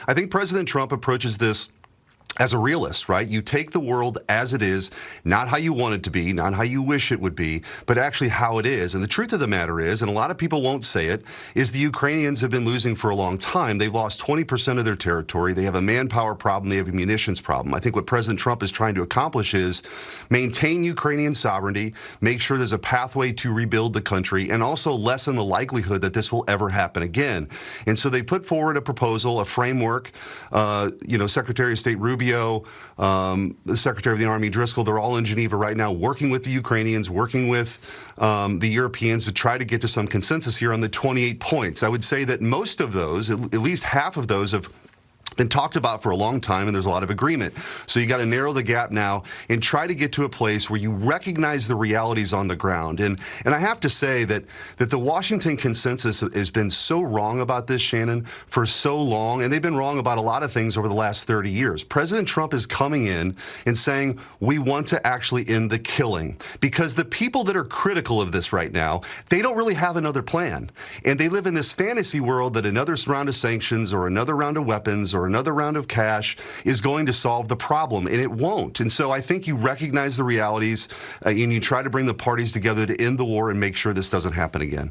I think President Trump approaches this as a realist, right? You take the world as it is, not how you want it to be, not how you wish it would be, but actually how it is. And the truth of the matter is, and a lot of people won't say it, is the Ukrainians have been losing for a long time. They've lost 20% of their territory. They have a manpower problem. They have a munitions problem. I think what President Trump is trying to accomplish is maintain Ukrainian sovereignty, make sure there's a pathway to rebuild the country, and also lessen the likelihood that this will ever happen again. And so they put forward a proposal, a framework. Secretary of State Rubio, the Secretary of the Army Driscoll, they're all in Geneva right now working with the Ukrainians, working with the Europeans to try to get to some consensus here on the 28 points. I would say that most of those, at least half of those, have been talked about for a long time, and there's a lot of agreement. So you got to narrow the gap now and try to get to a place where you recognize the realities on the ground. And I have to say that the Washington consensus has been so wrong about this, Shannon, for so long, and they've been wrong about a lot of things over the last 30 years. President Trump is coming in and saying, we want to actually end the killing, because the people that are critical of this right now, they don't really have another plan. And they live in this fantasy world that another round of sanctions or another round of weapons or another round of cash is going to solve the problem, and it won't. And so I think you recognize the realities and you try to bring the parties together to end the war and make sure this doesn't happen again.